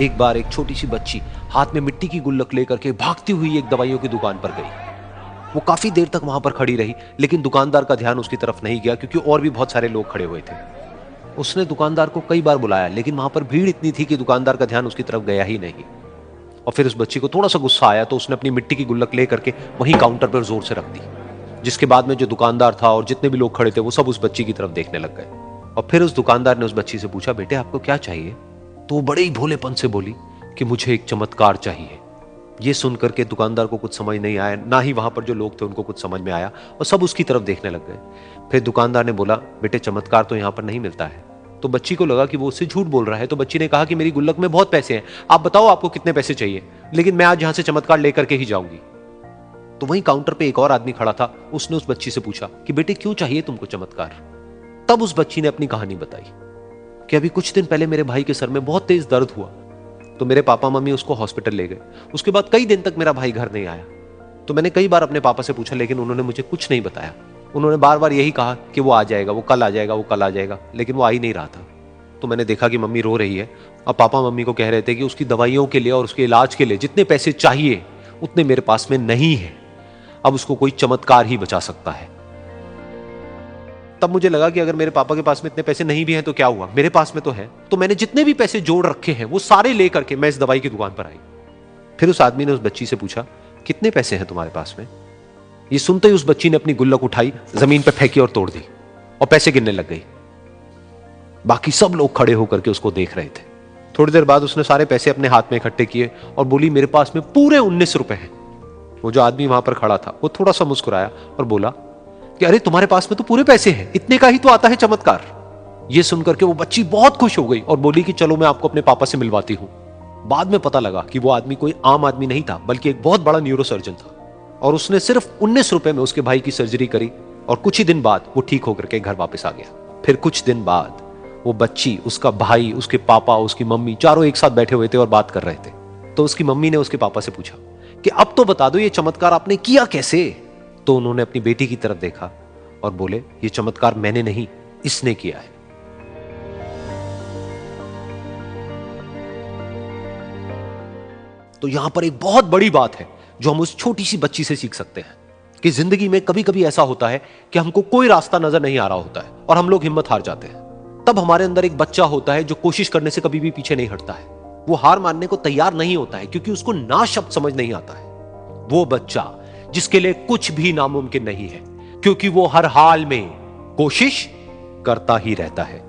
एक बार एक छोटी सी बच्ची हाथ में मिट्टी की गुल्लक लेकर के भागती हुई एक दवाइयों की दुकान पर गई। वो काफी देर तक वहां पर खड़ी रही, लेकिन दुकानदार का ध्यान उसकी तरफ नहीं गया क्योंकि और भी बहुत सारे लोग खड़े हुए थे। उसने दुकानदार को कई बार बुलाया, लेकिन वहां पर भीड़ इतनी थी कि दुकानदार का ध्यान उसकी तरफ गया ही नहीं। और फिर उस बच्ची को थोड़ा सा गुस्सा आया तो उसने अपनी मिट्टी की गुल्लक लेकर के वहीं काउंटर पर जोर से रख दी, जिसके बाद में जो दुकानदार था और जितने भी लोग खड़े थे वो सब उस बच्ची की तरफ देखने लग गए। और फिर उस दुकानदार ने उस बच्ची से पूछा, बेटे आपको क्या चाहिए? तो वो बड़े ही भोलेपन से बोली कि मुझे एक चमत्कार चाहिए। ये सुनकर के दुकानदार को कुछ समझ नहीं आया, ना ही वहां पर जो लोग थे उनको कुछ समझ में आया, और सब उसकी तरफ देखने लग गए। फिर दुकानदार ने बोला, बेटे चमत्कार तो यहां पर नहीं मिलता है। तो बच्ची को लगा कि वो उससे झूठ बोल रहा है, तो बच्ची ने कहा कि मेरी गुल्लक में बहुत पैसे हैं, आप बताओ आपको कितने पैसे चाहिए, लेकिन मैं आज यहां से चमत्कार लेकर के ही जाऊंगी। तो वहीं काउंटर पे एक और आदमी खड़ा था, उसने उस बच्ची से पूछा कि बेटे क्यों चाहिए तुमको चमत्कार? तब उस बच्ची ने अपनी कहानी बताई कि अभी कुछ दिन पहले मेरे भाई के सर में बहुत तेज दर्द हुआ, तो मेरे पापा मम्मी उसको हॉस्पिटल ले गए। उसके बाद कई दिन तक मेरा भाई घर नहीं आया। तो मैंने कई बार अपने पापा से पूछा, लेकिन उन्होंने मुझे कुछ नहीं बताया। उन्होंने बार बार यही कहा कि वो आ जाएगा, वो कल आ जाएगा, वो कल आ जाएगा, लेकिन वो आ ही नहीं रहा था। तो मैंने देखा कि मम्मी रो रही है, और पापा मम्मी को कह रहे थे कि उसकी दवाइयों के लिए और उसके इलाज के लिए जितने पैसे चाहिए उतने मेरे पास में नहीं है, अब उसको कोई चमत्कार ही बचा सकता है। तब मुझे लगा कि अगर मेरे पापा के पास में इतने पैसे नहीं भी हैं तो क्या हुआ, मेरे पास में तो है। तो मैंने जितने भी पैसे जोड़ रखे हैं वो सारे लेकर के मैं इस दवाई की दुकान पर आई। फिर उस आदमी ने उस बच्ची से पूछा, कितने पैसे हैं तुम्हारे पास में? ये सुनते ही उस बच्ची ने अपनी गुल्लक उठाई, जमीन पर फेंकी और तोड़ दी, और पैसे गिनने लग गई। बाकी सब लोग खड़े होकर के उसको देख रहे थे। थोड़ी देर बाद उसने सारे पैसे अपने हाथ में इकट्ठे किए और बोली, मेरे पास में पूरे 19 रुपए हैं। वो जो आदमी वहां पर खड़ा था वो थोड़ा सा मुस्कुराया और बोला कि अरे तुम्हारे पास में तो पूरे पैसे हैं, इतने का ही तो आता है चमत्कार। ये सुनकर के वो बच्ची बहुत खुश हो गई और बोली कि चलो मैं आपको अपने पापा से मिलवाती हूं। बाद में पता लगा कि वो आदमी कोई आम आदमी नहीं था, बल्कि एक बहुत बड़ा न्यूरोसर्जन था, और उसने सिर्फ 19 रुपए में उसके भाई की सर्जरी करी, और कुछ ही दिन बाद वो ठीक होकर के घर वापस आ गया। फिर कुछ दिन बाद वो बच्ची, उसका भाई, उसके पापा, उसकी मम्मी, चारों एक साथ बैठे हुए थे और बात कर रहे थे। तो उसकी मम्मी ने उसके पापा से पूछा कि अब तो बता दो ये चमत्कार आपने किया कैसे? तो उन्होंने अपनी बेटी की तरफ देखा और बोले, ये चमत्कार मैंने नहीं, इसने किया है। तो यहां पर एक बहुत बड़ी बात है जो हम उस छोटी सी बच्ची से सीख सकते हैं कि जिंदगी में कभी कभी ऐसा होता है कि हमको कोई रास्ता नजर नहीं आ रहा होता है और हम लोग हिम्मत हार जाते हैं। तब हमारे अंदर एक बच्चा होता है जो कोशिश करने से कभी भी पीछे नहीं हटता है। वो हार मानने को तैयार नहीं होता है क्योंकि उसको ना शब्द समझ नहीं आता है। वो बच्चा जिसके लिए कुछ भी नामुमकिन नहीं है, क्योंकि वो हर हाल में कोशिश करता ही रहता है।